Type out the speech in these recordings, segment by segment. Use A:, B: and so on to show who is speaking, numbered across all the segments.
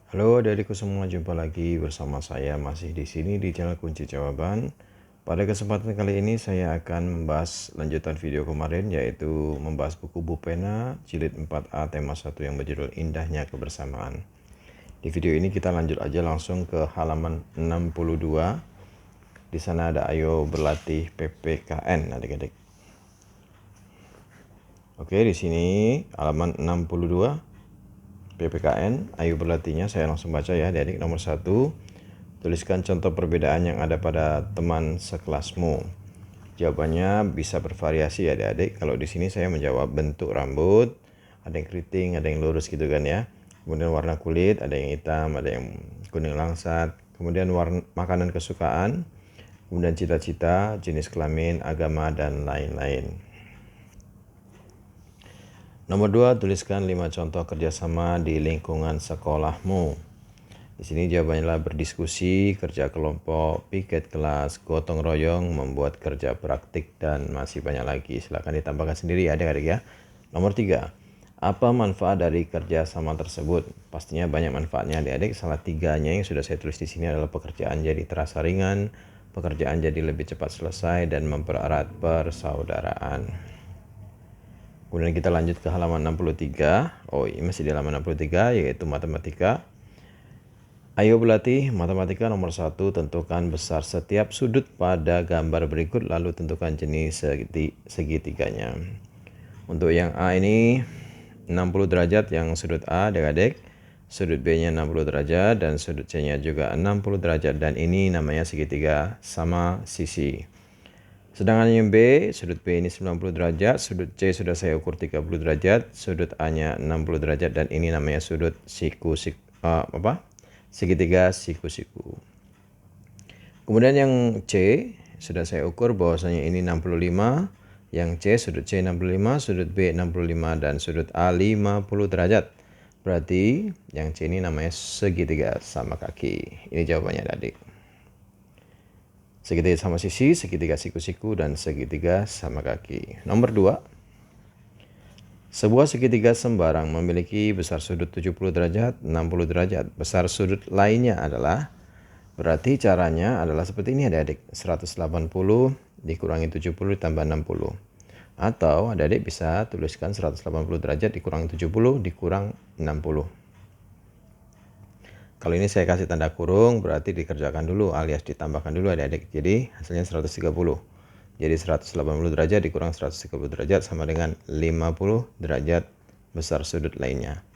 A: Halo adik-adikku semua, jumpa lagi bersama saya masih di sini di channel Kunci Jawaban. Pada kesempatan kali ini saya akan membahas lanjutan video kemarin, yaitu membahas buku Bupena jilid 4A tema 1 yang berjudul Indahnya Kebersamaan. Di video ini kita lanjut aja langsung ke halaman 62. Di sana ada ayo berlatih PPKN adik-adik. Oke, di sini halaman 62. PPKN, ayo berlatihnya, saya langsung baca ya adik-adik. Nomor 1, tuliskan contoh perbedaan yang ada pada teman sekelasmu. Jawabannya bisa bervariasi ya adik-adik. Kalau di sini saya menjawab bentuk rambut, ada yang keriting, ada yang lurus gitu kan ya. Kemudian warna kulit, ada yang hitam, ada yang kuning langsat. Kemudian warna makanan kesukaan, kemudian cita-cita, jenis kelamin, agama, dan lain-lain. Nomor 2, tuliskan 5 contoh kerjasama di lingkungan sekolahmu. Di sini jawabannya adalah berdiskusi, kerja kelompok, piket kelas, gotong royong, membuat kerja praktik, dan masih banyak lagi. Silakan ditambahkan sendiri ya adik-adik ya. Nomor 3, apa manfaat dari kerjasama tersebut? Pastinya banyak manfaatnya adik-adik. Salah 3-nya yang sudah saya tulis di sini adalah pekerjaan jadi terasa ringan, pekerjaan jadi lebih cepat selesai, dan mempererat persaudaraan. Kemudian kita lanjut ke halaman 63. Oh, ini masih di halaman 63, yaitu matematika. Ayo berlatih matematika nomor 1, tentukan besar setiap sudut pada gambar berikut, lalu tentukan jenis segitiganya. Untuk yang A ini 60 derajat yang sudut A adik-adik, sudut B-nya 60 derajat, dan sudut C-nya juga 60 derajat, dan ini namanya segitiga sama sisi. Sedangkan yang B, sudut B ini 90 derajat, sudut C sudah saya ukur 30 derajat, sudut A-nya 60 derajat, dan ini namanya sudut segitiga siku-siku. Kemudian yang C sudah saya ukur bahwasanya ini 65, yang C sudut C 65, sudut B 65, dan sudut A 50 derajat. Berarti yang C ini namanya segitiga sama kaki. Ini jawabannya adik. Segitiga sama sisi, segitiga siku-siku, dan segitiga sama kaki. Nomor 2, sebuah segitiga sembarang memiliki besar sudut 70 derajat, 60 derajat. Besar sudut lainnya adalah, berarti caranya adalah seperti ini adik-adik. 180 dikurangi 70 ditambah 60. Atau adik-adik bisa tuliskan 180 derajat dikurangi 70 dikurang 60. Kalau ini saya kasih tanda kurung, berarti dikerjakan dulu alias ditambahkan dulu adik-adik. Jadi hasilnya 130. Jadi 180 derajat dikurang 130 derajat sama dengan 50 derajat besar sudut lainnya.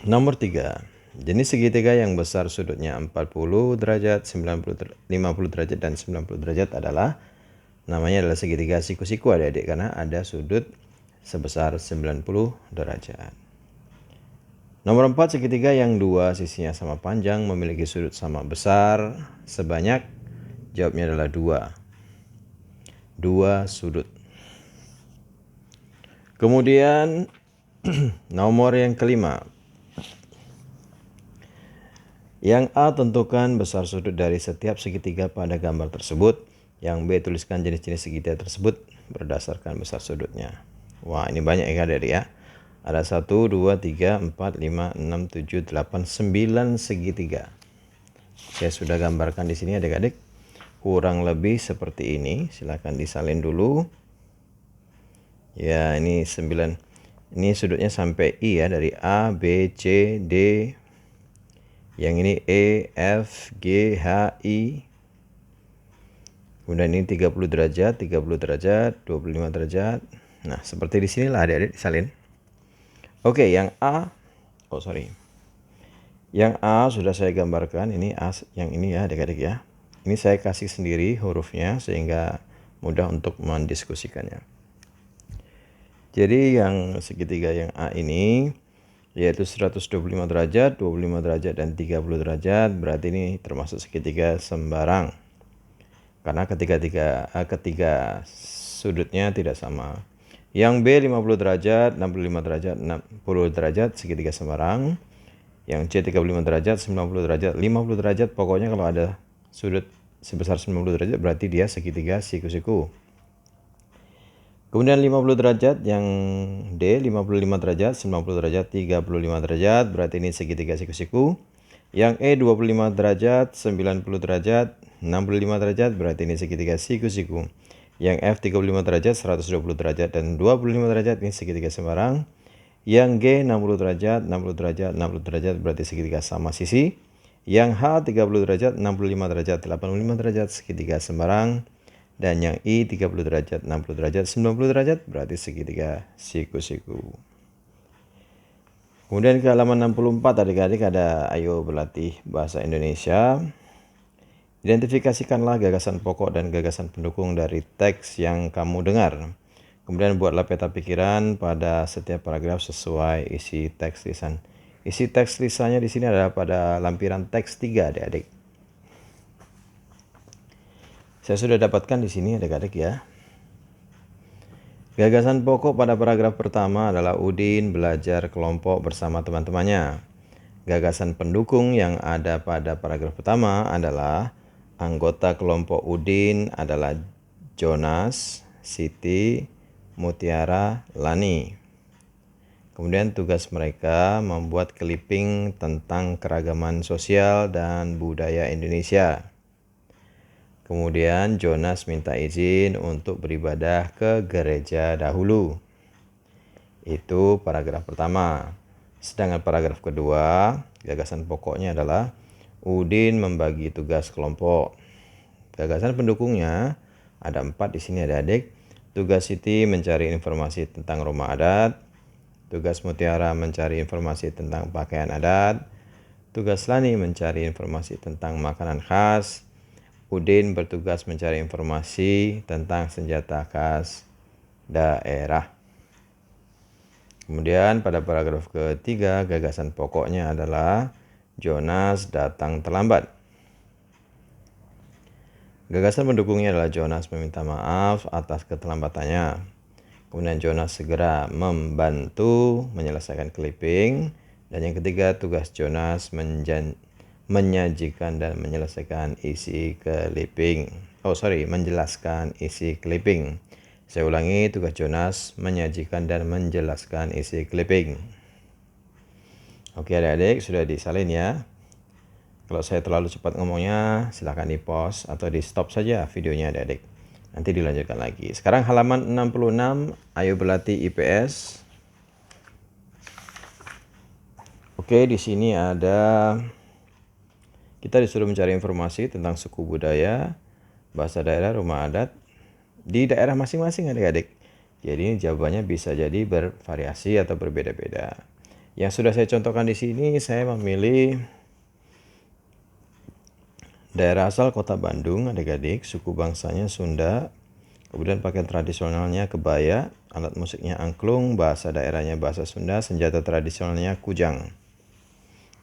A: Nomor 3, jenis segitiga yang besar sudutnya 40 derajat, 50 derajat, dan 90 derajat adalah, namanya adalah segitiga siku-siku adik-adik, karena ada sudut sebesar 90 derajat. Nomor 4, segitiga yang dua sisinya sama panjang memiliki sudut sama besar sebanyak, jawabnya adalah 2 sudut. Kemudian nomor yang kelima, yang A, tentukan besar sudut dari setiap segitiga pada gambar tersebut. Yang B, tuliskan jenis-jenis segitiga tersebut berdasarkan besar sudutnya. Wah, ini banyak ya adik-adik ya. Ada 1, 2, 3, 4, 5, 6, 7, 8, 9 segitiga. Saya sudah gambarkan di sini adik-adik. Kurang lebih seperti ini. Silakan disalin dulu. Ya, ini 9. Ini sudutnya sampai I ya, dari A, B, C, D. Yang ini E, F, G, H, I. Kemudian ini 30 derajat, 30 derajat, 25 derajat. Nah, seperti di sinilah adik-adik disalin. Oke, yang A, yang A sudah saya gambarkan, ini A yang ini ya adik-adik ya. Ini saya kasih sendiri hurufnya sehingga mudah untuk mendiskusikannya. Jadi yang segitiga yang A ini yaitu 125 derajat, 25 derajat, dan 30 derajat, berarti ini termasuk segitiga sembarang. Karena ketiga sudutnya tidak sama. Yang B 50 derajat, 65 derajat, 60 derajat, segitiga sembarang. Yang C 35 derajat, 90 derajat, 50 derajat. Pokoknya kalau ada sudut sebesar 90 derajat berarti dia segitiga siku-siku. Kemudian 50 derajat yang D, 55 derajat, 90 derajat, 35 derajat, berarti ini segitiga siku-siku. Yang E 25 derajat, 90 derajat, 65 derajat, berarti ini segitiga siku-siku. Yang F 35 derajat, 120 derajat, dan 25 derajat, ini segitiga sembarang. Yang G 60 derajat, 60 derajat, 60 derajat, berarti segitiga sama sisi. Yang H 30 derajat, 65 derajat, 85 derajat, segitiga sembarang. Dan yang I 30 derajat, 60 derajat, 90 derajat, berarti segitiga siku-siku. Kemudian ke halaman 64 adik-adik ada ayo berlatih bahasa Indonesia. Identifikasikanlah gagasan pokok dan gagasan pendukung dari teks yang kamu dengar. Kemudian buatlah peta pikiran pada setiap paragraf sesuai isi teks lisan. Isi teks lisannya di sini adalah pada lampiran teks 3 adik-adik. Saya sudah dapatkan di sini adik-adik ya. Gagasan pokok pada paragraf pertama adalah Udin belajar kelompok bersama teman-temannya. Gagasan pendukung yang ada pada paragraf pertama adalah anggota kelompok Udin adalah Jonas, Siti, Mutiara, Lani. Kemudian tugas mereka membuat clipping tentang keragaman sosial dan budaya Indonesia. Kemudian Jonas minta izin untuk beribadah ke gereja dahulu. Itu paragraf pertama. Sedangkan paragraf kedua, gagasan pokoknya adalah Udin membagi tugas kelompok. Gagasan pendukungnya ada 4 di sini adik-adik. Tugas Siti mencari informasi tentang rumah adat. Tugas Mutiara mencari informasi tentang pakaian adat. Tugas Lani mencari informasi tentang makanan khas. Udin bertugas mencari informasi tentang senjata khas daerah. Kemudian pada paragraf ketiga, gagasan pokoknya adalah Jonas datang terlambat. Gagasan pendukungnya adalah Jonas meminta maaf atas keterlambatannya. Kemudian Jonas segera membantu menyelesaikan clipping. Dan yang ketiga, tugas Jonas menyajikan dan menyelesaikan isi clipping. Menjelaskan isi clipping. Saya ulangi, tugas Jonas menyajikan dan menjelaskan isi clipping. Oke adik-adik, sudah disalin ya. Kalau saya terlalu cepat ngomongnya, silahkan di pause atau di stop saja videonya adik-adik. Nanti dilanjutkan lagi. Sekarang halaman 66, ayo berlatih IPS. Oke, di sini ada kita disuruh mencari informasi tentang suku budaya, bahasa daerah, rumah adat di daerah masing-masing adik-adik. Jadi jawabannya bisa jadi bervariasi atau berbeda-beda. Yang sudah saya contohkan di sini, saya memilih daerah asal Kota Bandung adik-adik, suku bangsanya Sunda, kemudian pakaian tradisionalnya kebaya, alat musiknya angklung, bahasa daerahnya bahasa Sunda, senjata tradisionalnya kujang.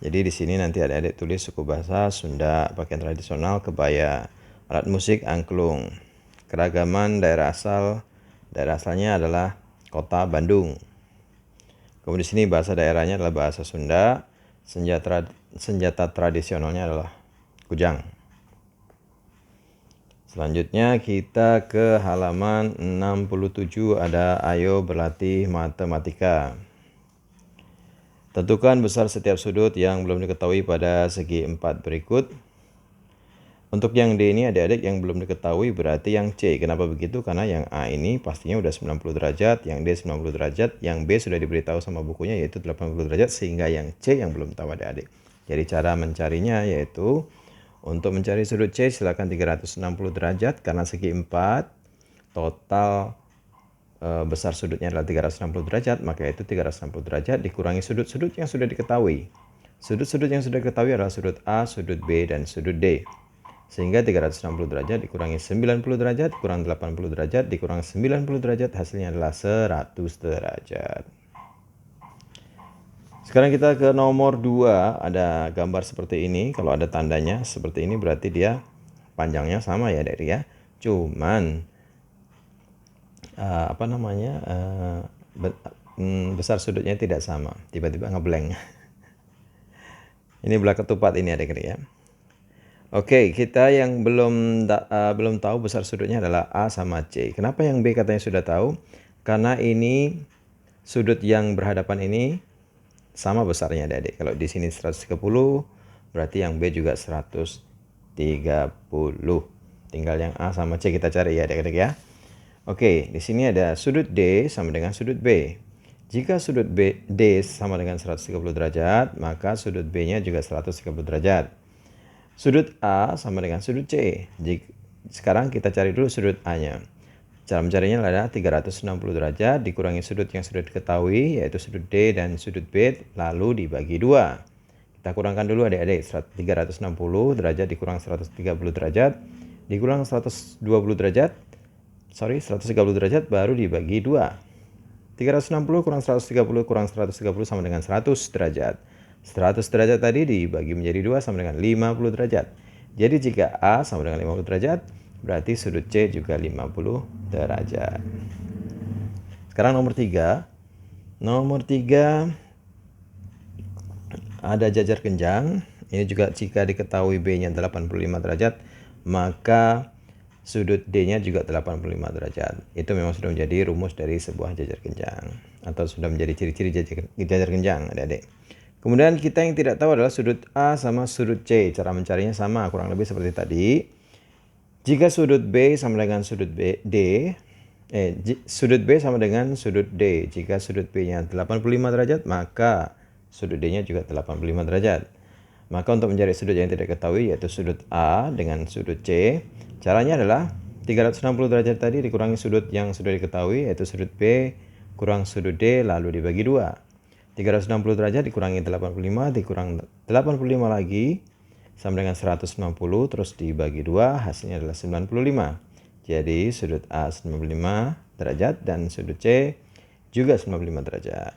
A: Jadi di sini nanti adik-adik tulis suku bahasa Sunda, pakaian tradisional kebaya, alat musik angklung. Keragaman daerah asalnya adalah Kota Bandung. Kemudian di sini bahasa daerahnya adalah bahasa Sunda, senjata tradisionalnya adalah kujang. Selanjutnya kita ke halaman 67, ada ayo berlatih matematika. Tentukan besar setiap sudut yang belum diketahui pada segi 4 berikut. Untuk yang D ini adik-adik yang belum diketahui berarti yang C. Kenapa begitu? Karena yang A ini pastinya udah 90 derajat, yang D 90 derajat, yang B sudah diberitahu sama bukunya yaitu 80 derajat, sehingga yang C yang belum tahu adik-adik. Jadi cara mencarinya yaitu untuk mencari sudut C silakan 360 derajat karena segi 4 total besar sudutnya adalah 360 derajat, maka itu 360 derajat dikurangi sudut-sudut yang sudah diketahui. Sudut-sudut yang sudah diketahui adalah sudut A, sudut B, dan sudut D. Sehingga 360 derajat dikurangi 90 derajat, kurang 80 derajat, dikurang 90 derajat, hasilnya adalah 100 derajat. Sekarang kita ke nomor 2, ada gambar seperti ini. Kalau ada tandanya seperti ini berarti dia panjangnya sama ya dari ya. Cuman besar sudutnya tidak sama. Tiba-tiba ngeblank. Ini belah ketupat ini adik-adik ya. Oke, kita yang belum tahu besar sudutnya adalah A sama C. Kenapa yang B katanya sudah tahu? Karena ini sudut yang berhadapan ini sama besarnya adik-adik. Kalau di sini 130, berarti yang B juga 130. Tinggal yang A sama C kita cari ya adik-adik ya. Oke, di sini ada sudut D sama dengan sudut B. Jika sudut D sama dengan 130 derajat, maka sudut B-nya juga 130 derajat. Sudut A sama dengan sudut C. Sekarang kita cari dulu sudut A-nya. Cara mencarinya adalah 360 derajat dikurangi sudut yang sudah diketahui, yaitu sudut D dan sudut B, lalu dibagi 2. Kita kurangkan dulu adik-adik. 360 derajat dikurang 130 derajat dikurang 130 derajat baru dibagi 2. 360 kurang 130 kurang 130 sama dengan 100 derajat. 100 derajat tadi dibagi menjadi 2 sama dengan 50 derajat. Jadi jika A sama dengan 50 derajat, berarti sudut C juga 50 derajat. Sekarang nomor 3. Nomor 3 ada jajar kenjang. Ini juga jika diketahui B-nya 85 derajat, maka sudut D-nya juga 85 derajat. Itu memang sudah menjadi rumus dari sebuah jajar kenjang, atau sudah menjadi ciri-ciri jajar kenjang adik-adik. Kemudian kita yang tidak tahu adalah sudut A sama sudut C. Cara mencarinya sama, kurang lebih seperti tadi. Jika sudut B sama dengan sudut sudut B sama dengan sudut D. Jika sudut B-nya 85 derajat, maka sudut D-nya juga 85 derajat. Maka untuk mencari sudut yang tidak diketahui, yaitu sudut A dengan sudut C, caranya adalah 360 derajat tadi dikurangi sudut yang sudah diketahui, yaitu sudut B kurang sudut D, lalu dibagi 2. 360 derajat dikurangi 85 dikurang 85 lagi sama dengan 190, terus dibagi 2, hasilnya adalah 95. Jadi sudut A 95 derajat dan sudut C juga 95 derajat.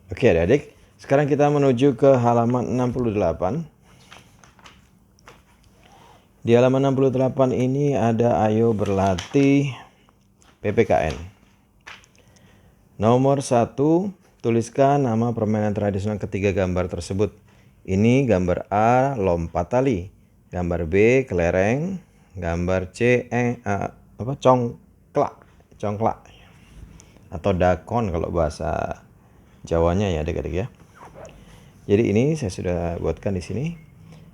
A: Oke adik-adik, sekarang kita menuju ke halaman 68. Di halaman 68 ini ada ayo berlatih PPKN. Nomor 1, tuliskan nama permainan tradisional ketiga gambar tersebut. Ini gambar A, lompat tali. Gambar B, kelereng. Gambar C, congklak. Atau dakon kalau bahasa Jawanya ya adik-adik ya. Jadi ini saya sudah buatkan di sini.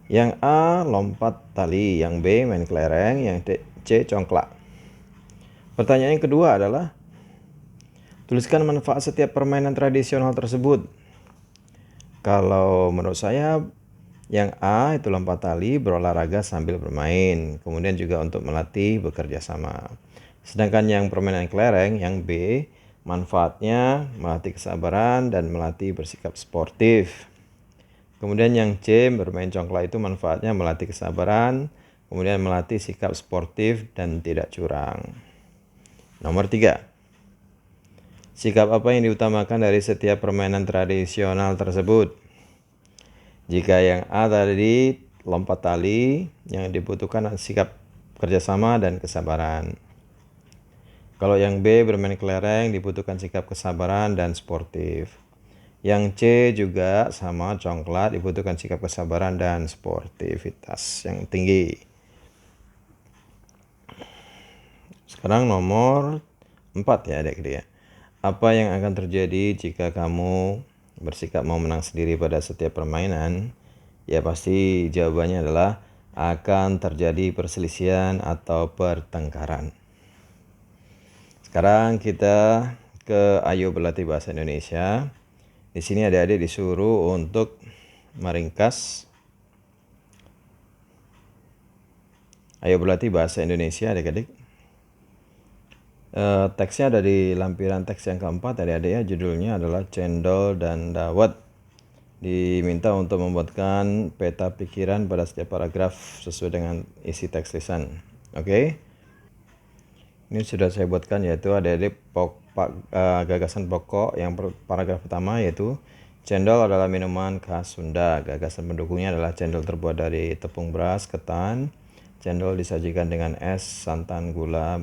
A: Yang A, lompat tali. Yang B, main kelereng. Yang C, congklak. Pertanyaan yang kedua adalah, tuliskan manfaat setiap permainan tradisional tersebut. Kalau menurut saya, yang A itu lompat tali, berolahraga sambil bermain. Kemudian juga untuk melatih bekerja sama. Sedangkan yang permainan kelereng, yang B, manfaatnya melatih kesabaran dan melatih bersikap sportif. Kemudian yang C, bermain congklak, itu manfaatnya melatih kesabaran, kemudian melatih sikap sportif dan tidak curang. Nomor 3. Sikap apa yang diutamakan dari setiap permainan tradisional tersebut? Jika yang A tadi lompat tali, yang dibutuhkan sikap kerjasama dan kesabaran. Kalau yang B bermain kelereng, dibutuhkan sikap kesabaran dan sportif. Yang C juga sama congklak, dibutuhkan sikap kesabaran dan sportivitas yang tinggi. Sekarang nomor 4 ya adik-adik ya. Apa yang akan terjadi jika kamu bersikap mau menang sendiri pada setiap permainan? Ya pasti jawabannya adalah akan terjadi perselisihan atau pertengkaran. Sekarang kita ke ayo berlatih bahasa Indonesia. Di sini adik-adik disuruh untuk meringkas ayo berlatih bahasa Indonesia adik-adik. Teksnya ada di lampiran teks yang keempat adik-adik ya. Judulnya adalah Cendol dan Dawet. Diminta untuk membuatkan peta pikiran pada setiap paragraf sesuai dengan isi teks lisan. Oke. Ini sudah saya buatkan, yaitu adik-adik gagasan pokok yang paragraf pertama, yaitu cendol adalah minuman khas Sunda. Gagasan pendukungnya adalah cendol terbuat dari tepung beras ketan. Cendol disajikan dengan es, santan, gula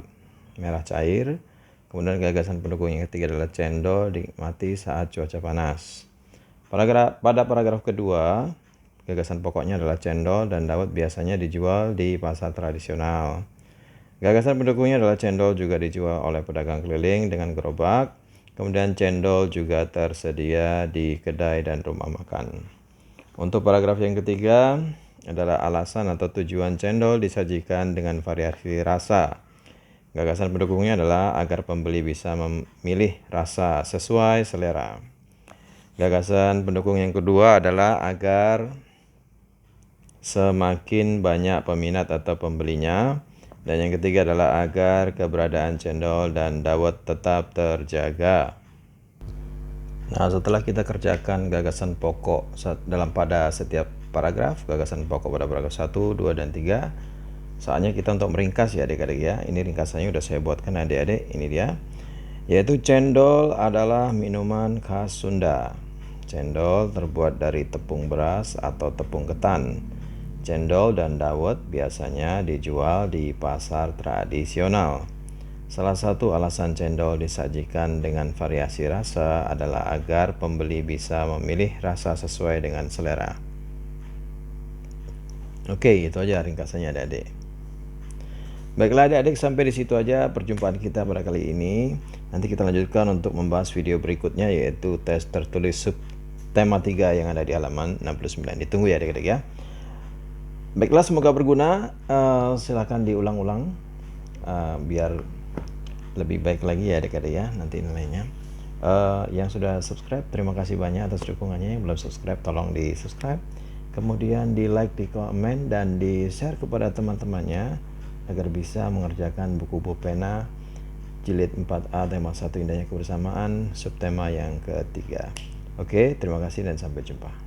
A: merah cair. Kemudian gagasan pendukung yang ketiga adalah cendol dinikmati saat cuaca panas. Pada paragraf kedua, gagasan pokoknya adalah cendol dan dawet biasanya dijual di pasar tradisional. Gagasan pendukungnya adalah cendol juga dijual oleh pedagang keliling dengan gerobak. Kemudian cendol juga tersedia di kedai dan rumah makan. Untuk paragraf yang ketiga adalah alasan atau tujuan cendol disajikan dengan variasi rasa. Gagasan pendukungnya adalah agar pembeli bisa memilih rasa sesuai selera. Gagasan pendukung yang kedua adalah agar semakin banyak peminat atau pembelinya. Dan yang ketiga adalah agar keberadaan cendol dan dawet tetap terjaga. Nah, setelah kita kerjakan gagasan pokok pada setiap paragraf, gagasan pokok pada paragraf 1, 2, dan 3, saatnya kita untuk meringkas ya adik-adik ya. Ini ringkasannya udah saya buatkan adik-adik, ini dia. Yaitu cendol adalah minuman khas Sunda. Cendol terbuat dari tepung beras atau tepung ketan. Cendol dan dawet biasanya dijual di pasar tradisional. Salah satu alasan cendol disajikan dengan variasi rasa adalah agar pembeli bisa memilih rasa sesuai dengan selera. Oke, itu aja ringkasannya adik-adik. Baiklah adik-adik, sampai di situ aja perjumpaan kita pada kali ini. Nanti kita lanjutkan untuk membahas video berikutnya, yaitu tes tertulis sub tema 3 yang ada di halaman 69. Ditunggu ya adik-adik ya. Baiklah, semoga berguna. Silahkan diulang-ulang biar lebih baik lagi ya adik-adik ya nanti nilainya. Yang sudah subscribe, terima kasih banyak atas dukungannya. Yang belum subscribe, tolong di subscribe, kemudian di like, di komen, dan di share kepada teman-temannya agar bisa mengerjakan buku pena jilid 4A tema 1 indahnya kebersamaan subtema yang ketiga. Oke, terima kasih dan sampai jumpa.